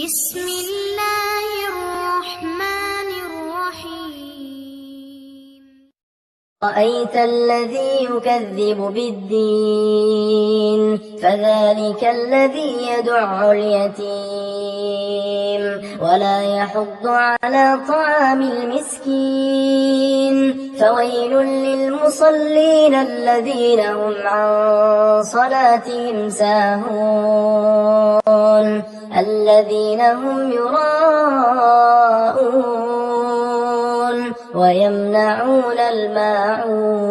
بسم الله الرحمن الرحيم. رأيت الذي يكذب بالدين فذلك الذي يدع اليتيم ولا يحض على طعام المسكين فويل للمصلين الذين هم عن صلاتهم ساهون الذين هم يراءون ويمنعون الماعون.